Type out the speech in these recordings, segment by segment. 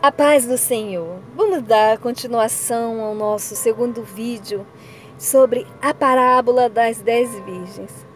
A paz do Senhor. Vamos dar continuação ao nosso segundo vídeo sobre a parábola das 10 virgens.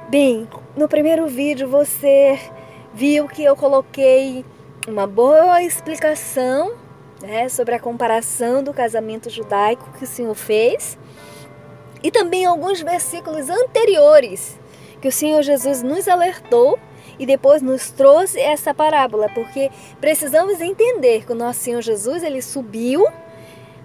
Bem, no primeiro vídeo você viu que eu coloquei uma boa explicação, sobre a comparação do casamento judaico que o Senhor fez e também alguns versículos anteriores que o Senhor Jesus nos alertou e depois nos trouxe essa parábola, porque precisamos entender que o nosso Senhor Jesus, ele subiu,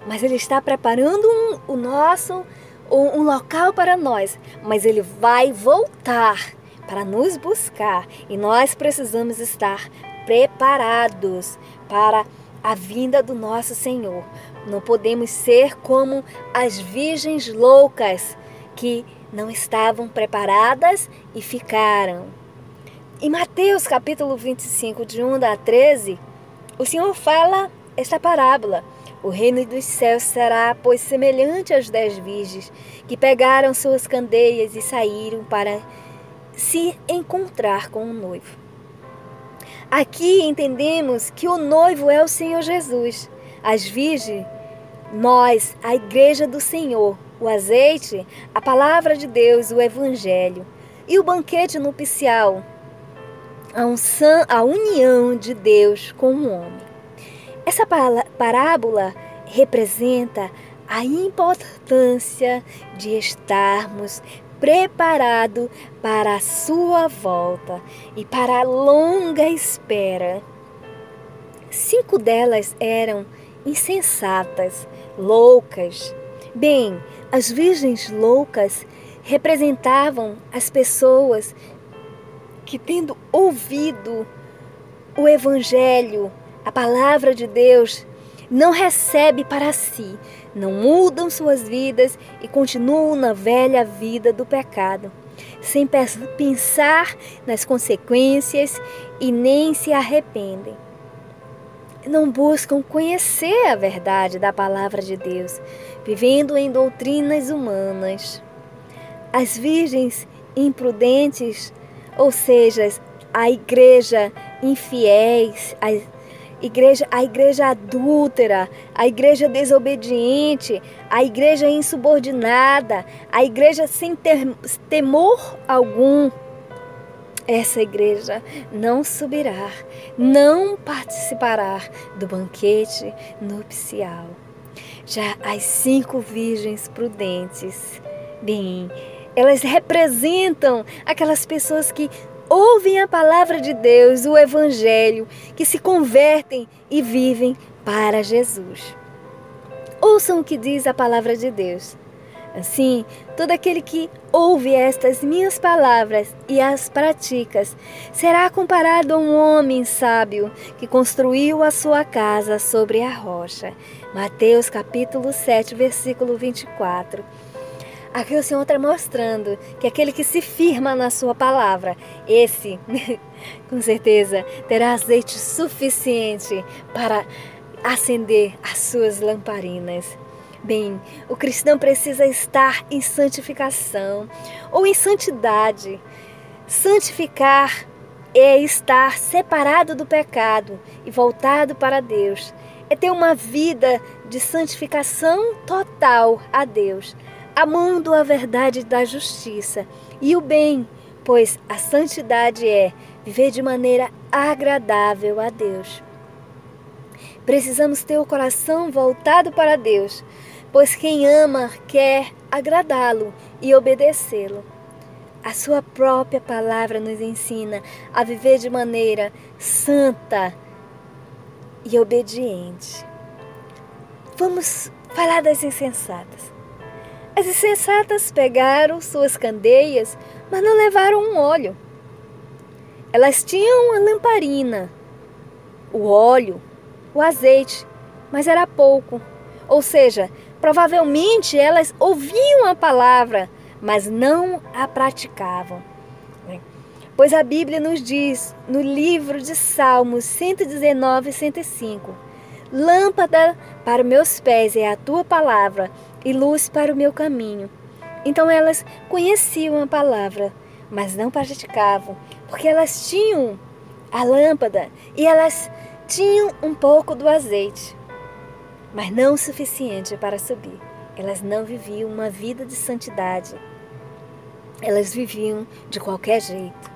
mas ele está preparando um local para nós, mas ele vai voltar para nos buscar e nós precisamos estar preparados para a vinda do nosso Senhor. Não podemos ser como as virgens loucas que não estavam preparadas e ficaram. Em Mateus capítulo 25, de 1 a 13, o Senhor fala esta parábola. O reino dos céus será, pois, semelhante às 10 virgens que pegaram suas candeias e saíram para se encontrar com o noivo. Aqui entendemos que o noivo é o Senhor Jesus. As virgens, nós, a igreja do Senhor, o azeite, a palavra de Deus, o evangelho e o banquete nupcial, a união de Deus com o homem. Essa parábola representa a importância de estarmos preparados para a sua volta e para a longa espera. 5 delas eram insensatas, loucas. Bem, as virgens loucas representavam as pessoas que, tendo ouvido o evangelho, a palavra de Deus, não recebe para si, não mudam suas vidas e continuam na velha vida do pecado, sem pensar nas consequências e nem se arrependem. Não buscam conhecer a verdade da palavra de Deus, vivendo em doutrinas humanas. As virgens imprudentes, ou seja, a igreja infiéis, a igreja adúltera, a igreja desobediente, a igreja insubordinada, a igreja sem temor algum, essa igreja não subirá, não participará do banquete nupcial. Já as 5 virgens prudentes, bem, elas representam aquelas pessoas que ouvem a palavra de Deus, o evangelho, que se convertem e vivem para Jesus. Ouçam o que diz a palavra de Deus. Assim, todo aquele que ouve estas minhas palavras e as pratica será comparado a um homem sábio que construiu a sua casa sobre a rocha. Mateus capítulo 7, versículo 24. Aqui o Senhor está mostrando que aquele que se firma na sua palavra, esse, com certeza, terá azeite suficiente para acender as suas lamparinas. Bem, o cristão precisa estar em santificação ou em santidade. Santificar é estar separado do pecado e voltado para Deus. É ter uma vida de santificação total a Deus, amando a verdade da justiça e o bem, pois a santidade é viver de maneira agradável a Deus. Precisamos ter o coração voltado para Deus, pois quem ama quer agradá-lo e obedecê-lo. A sua própria palavra nos ensina a viver de maneira santa e obediente. Vamos falar das insensatas. As insensatas pegaram suas candeias, mas não levaram um óleo. Elas tinham a lamparina, o óleo, o azeite, mas era pouco. Ou seja, provavelmente elas ouviam a palavra, mas não a praticavam. Pois a Bíblia nos diz, no livro de Salmos 119 e 105, lâmpada para meus pés é a tua palavra e luz para o meu caminho. Então elas conheciam a palavra, mas não praticavam, porque elas tinham a lâmpada e elas Tinham um pouco do azeite, mas não o suficiente para subir. Elas não viviam uma vida de santidade. Elas viviam de qualquer jeito.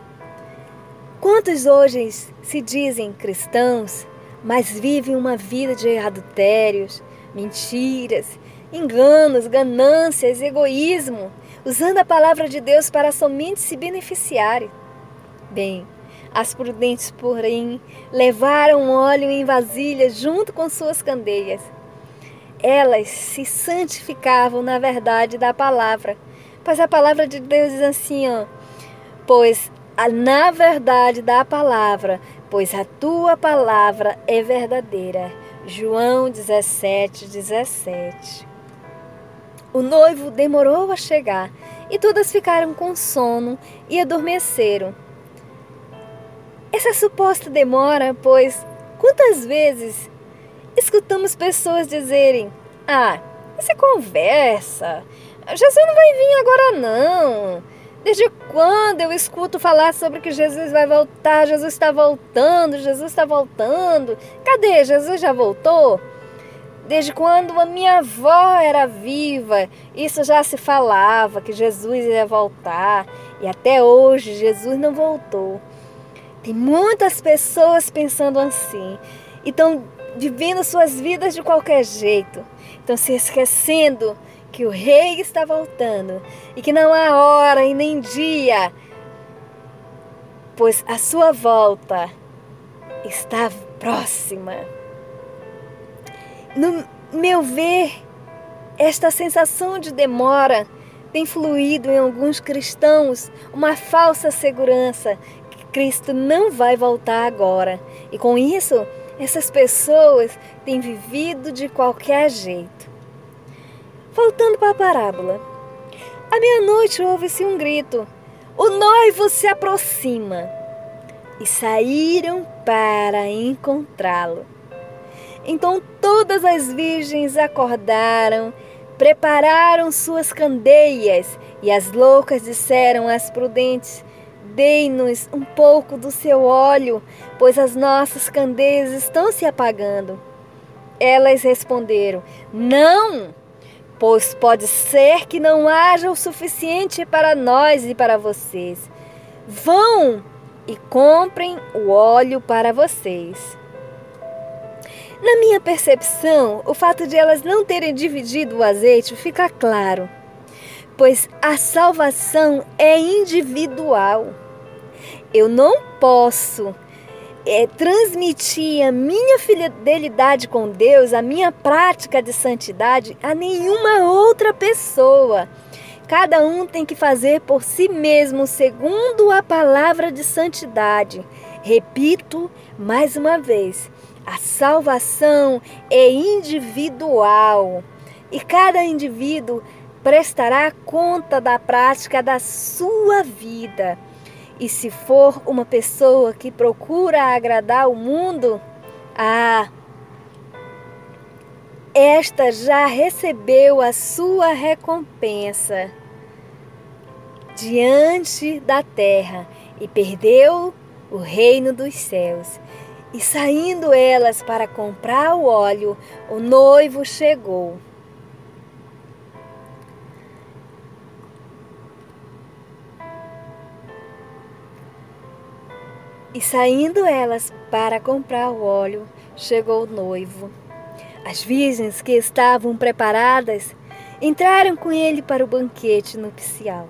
Quantos hoje se dizem cristãos, mas vivem uma vida de adultérios, mentiras, enganos, ganâncias, egoísmo, usando a palavra de Deus para somente se beneficiarem? Bem, as prudentes, porém, levaram óleo em vasilhas junto com suas candeias. Elas se santificavam na verdade da palavra, pois a palavra de Deus diz assim, na verdade da palavra, pois a tua palavra é verdadeira. João 17:17. O noivo demorou a chegar e todas ficaram com sono e adormeceram. Essa suposta demora, pois quantas vezes escutamos pessoas dizerem: isso é conversa, Jesus não vai vir agora não. Desde quando eu escuto falar sobre que Jesus vai voltar, Jesus está voltando, Jesus está voltando. Cadê? Jesus já voltou? Desde quando a minha avó era viva, isso já se falava, que Jesus ia voltar. E até hoje Jesus não voltou. Tem muitas pessoas pensando assim. E estão vivendo suas vidas de qualquer jeito. Estão se esquecendo que o rei está voltando e que não há hora e nem dia, pois a sua volta está próxima. No meu ver, esta sensação de demora tem fluído em alguns cristãos uma falsa segurança que Cristo não vai voltar agora. E com isso, essas pessoas têm vivido de qualquer jeito. Voltando para a parábola. À meia-noite ouve-se um grito: o noivo se aproxima. E saíram para encontrá-lo. Então todas as virgens acordaram, prepararam suas candeias, e as loucas disseram às prudentes: dei-nos um pouco do seu óleo, pois as nossas candeias estão se apagando. Elas responderam: não, pois pode ser que não haja o suficiente para nós e para vocês. Vão e comprem o óleo para vocês. Na minha percepção, o fato de elas não terem dividido o azeite fica claro, pois a salvação é individual. Eu não posso transmitir a minha fidelidade com Deus, a minha prática de santidade a nenhuma outra pessoa. Cada um tem que fazer por si mesmo segundo a palavra de santidade. Repito mais uma vez, a salvação é individual e cada indivíduo prestará conta da prática da sua vida. E se for uma pessoa que procura agradar o mundo, esta já recebeu a sua recompensa diante da terra e perdeu o reino dos céus. E saindo elas para comprar o óleo, o noivo chegou. E saindo elas para comprar o óleo, chegou o noivo. As virgens que estavam preparadas entraram com ele para o banquete nupcial,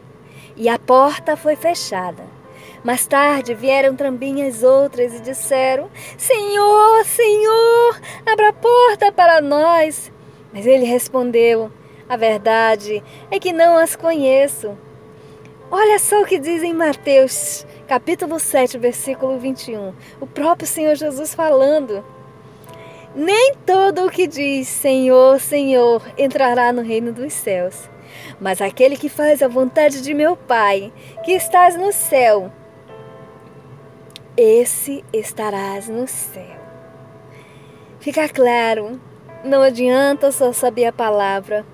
e a porta foi fechada. Mais tarde vieram também as outras e disseram: Senhor, Senhor, abra a porta para nós. Mas ele respondeu: a verdade é que não as conheço. Olha só o que diz em Mateus, capítulo 7, versículo 21. O próprio Senhor Jesus falando. Nem todo o que diz Senhor, Senhor entrará no reino dos céus, mas aquele que faz a vontade de meu Pai, que estás no céu, esse estarás no céu. Fica claro, não adianta só saber a palavra,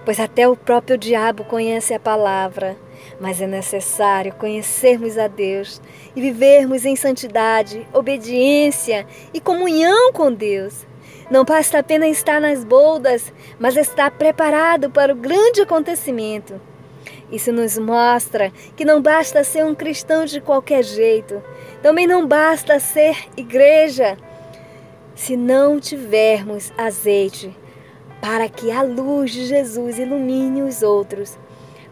pois até o próprio diabo conhece a palavra. mas é necessário conhecermos a Deus e vivermos em santidade, obediência e comunhão com Deus. Não basta apenas estar nas boldas, mas estar preparado para o grande acontecimento. Isso nos mostra que não basta ser um cristão de qualquer jeito, também não basta ser igreja, se não tivermos azeite para que a luz de Jesus ilumine os outros.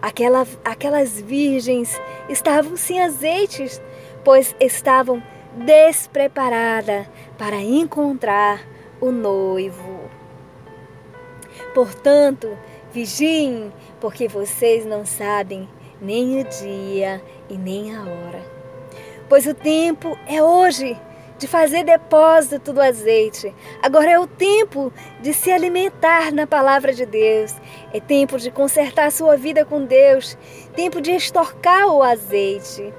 Aquelas virgens estavam sem azeites, pois estavam despreparadas para encontrar o noivo. Portanto, vigiem, porque vocês não sabem nem o dia e nem a hora. Pois o tempo é hoje de fazer depósito do azeite. Agora é o tempo de se alimentar na palavra de Deus. É tempo de consertar sua vida com Deus. Tempo de estorcar o azeite.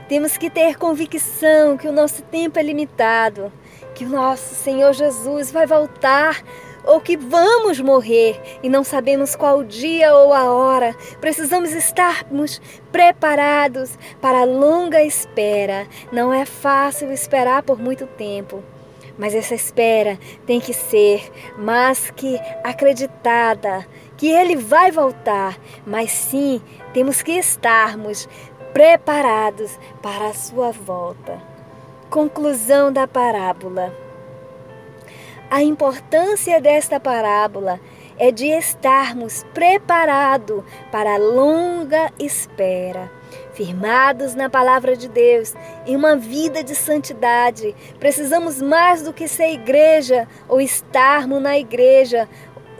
Temos que ter convicção que o nosso tempo é limitado, que o nosso Senhor Jesus vai voltar ou que vamos morrer e não sabemos qual o dia ou a hora. Precisamos estarmos preparados para a longa espera. Não é fácil esperar por muito tempo, mas essa espera tem que ser mais que acreditada, que Ele vai voltar, mas sim temos que estarmos preparados para a sua volta. Conclusão da parábola. A importância desta parábola é de estarmos preparados para a longa espera, firmados na palavra de Deus, em uma vida de santidade. Precisamos mais do que ser igreja ou estarmos na igreja,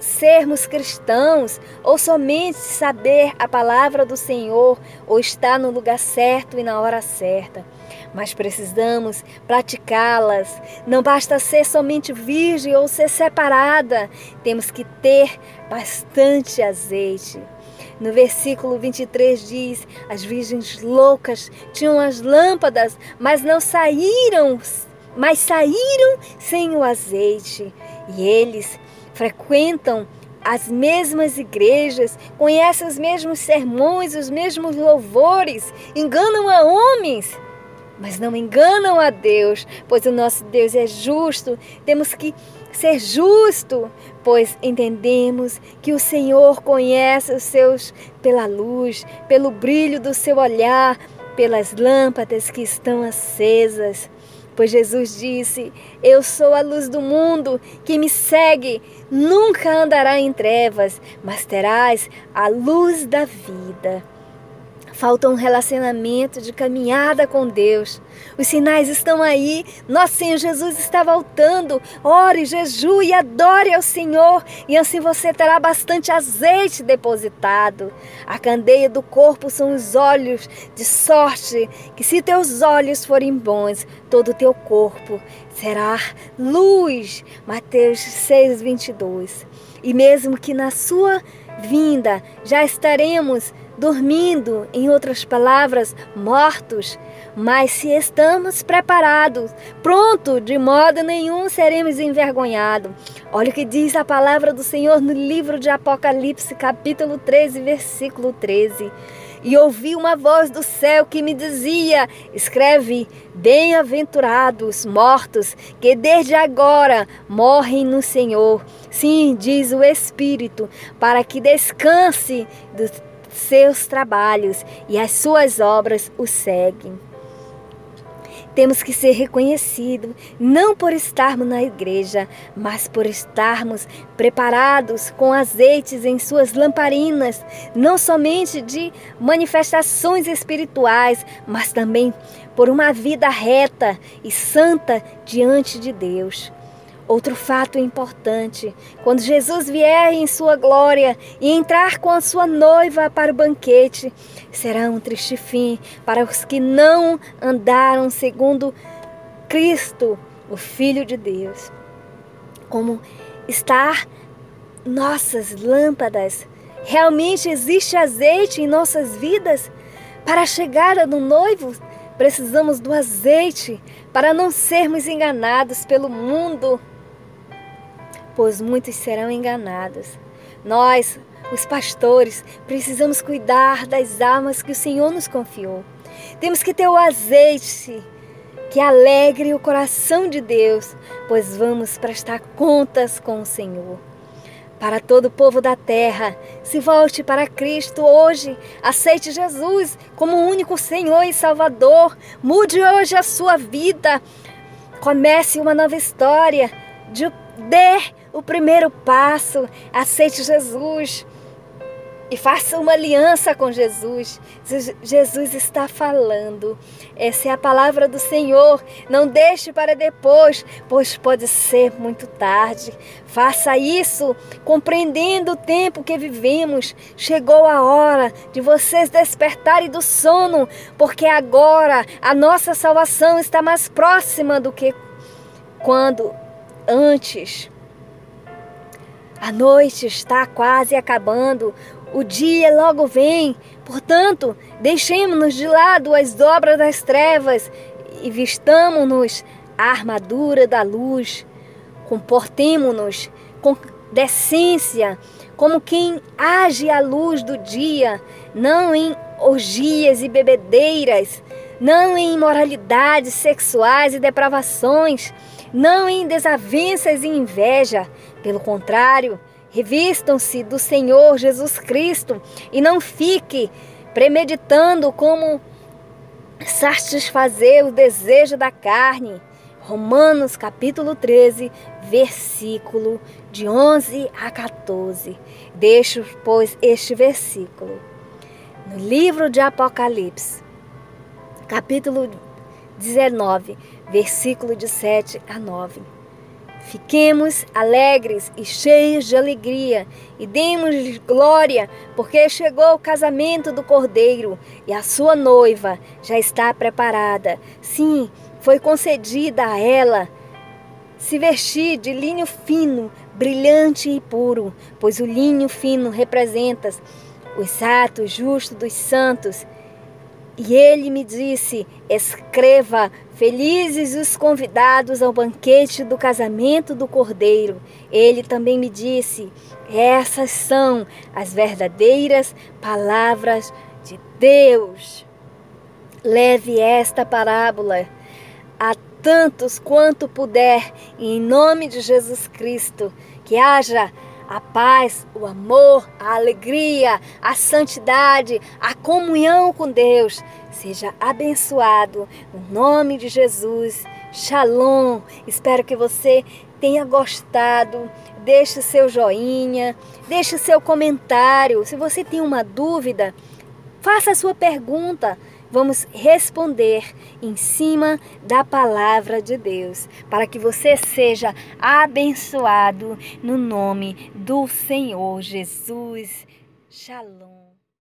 sermos cristãos ou somente saber a palavra do Senhor ou estar no lugar certo e na hora certa. Mas precisamos praticá-las. Não basta ser somente virgem ou ser separada. Temos que ter bastante azeite. No versículo 23 diz: as virgens loucas tinham as lâmpadas, mas saíram sem o azeite. E eles frequentam as mesmas igrejas, conhecem os mesmos sermões, os mesmos louvores, enganam a homens, mas não enganam a Deus, pois o nosso Deus é justo. Temos que ser justo, pois entendemos que o Senhor conhece os seus pela luz, pelo brilho do seu olhar, pelas lâmpadas que estão acesas. Pois Jesus disse: eu sou a luz do mundo, quem me segue nunca andará em trevas, mas terás a luz da vida. Falta um relacionamento de caminhada com Deus. Os sinais estão aí. Nosso Senhor Jesus está voltando. Ore, jejue e adore ao Senhor. E assim você terá bastante azeite depositado. A candeia do corpo são os olhos, de sorte que se teus olhos forem bons, todo o teu corpo será luz. Mateus 6:22. E mesmo que na sua vinda já estaremos dormindo, em outras palavras, mortos, mas se estamos preparados, pronto, de modo nenhum seremos envergonhados. Olha o que diz a palavra do Senhor no livro de Apocalipse, capítulo 13, versículo 13. E ouvi uma voz do céu que me dizia: escreve, bem-aventurados mortos, que desde agora morrem no Senhor. Sim, diz o Espírito, para que descanse dos seus trabalhos e as suas obras o seguem. Temos que ser reconhecidos, não por estarmos na igreja, mas por estarmos preparados com azeites em suas lamparinas, não somente de manifestações espirituais, mas também por uma vida reta e santa diante de Deus. Outro fato importante: quando Jesus vier em sua glória e entrar com a sua noiva para o banquete, será um triste fim para os que não andaram segundo Cristo, o Filho de Deus. Como estar nossas lâmpadas? Realmente existe azeite em nossas vidas? Para a chegada do noivo, precisamos do azeite para não sermos enganados pelo mundo, pois muitos serão enganados. Nós, os pastores, precisamos cuidar das almas que o Senhor nos confiou. Temos que ter o azeite que alegre o coração de Deus, pois vamos prestar contas com o Senhor. Para todo o povo da terra, se volte para Cristo hoje, aceite Jesus como o único Senhor e Salvador, mude hoje a sua vida, comece uma nova história, dê o primeiro passo, aceite Jesus e faça uma aliança com Jesus. Jesus está falando. Essa é a palavra do Senhor. Não deixe para depois, pois pode ser muito tarde. Faça isso compreendendo o tempo que vivemos. Chegou a hora de vocês despertarem do sono, porque agora a nossa salvação está mais próxima do que quando antes. A noite está quase acabando. O dia logo vem, portanto, deixemos-nos de lado as obras das trevas e vistamo-nos a armadura da luz. Comportemo-nos com decência, como quem age à luz do dia, não em orgias e bebedeiras, não em imoralidades sexuais e depravações, não em desavenças e inveja. Pelo contrário, revistam-se do Senhor Jesus Cristo e não fique premeditando como satisfazer o desejo da carne. Romanos capítulo 13, versículo de 11 a 14. Deixo, pois, este versículo no livro de Apocalipse, capítulo 19, versículo de 7 a 9. Fiquemos alegres e cheios de alegria e demos-lhe glória, porque chegou o casamento do Cordeiro e a sua noiva já está preparada. Sim, foi concedida a ela se vestir de linho fino, brilhante e puro, pois o linho fino representa os atos justos dos santos. E ele me disse: escreva, felizes os convidados ao banquete do casamento do Cordeiro. Ele também me disse: essas são as verdadeiras palavras de Deus. Leve esta parábola a tantos quanto puder, e em nome de Jesus Cristo, que haja a paz, o amor, a alegria, a santidade, a comunhão com Deus. Seja abençoado no nome de Jesus. Shalom. Espero que você tenha gostado. Deixe seu joinha, deixe seu comentário. Se você tem uma dúvida, faça a sua pergunta. Vamos responder em cima da palavra de Deus, para que você seja abençoado no nome do Senhor Jesus. Shalom.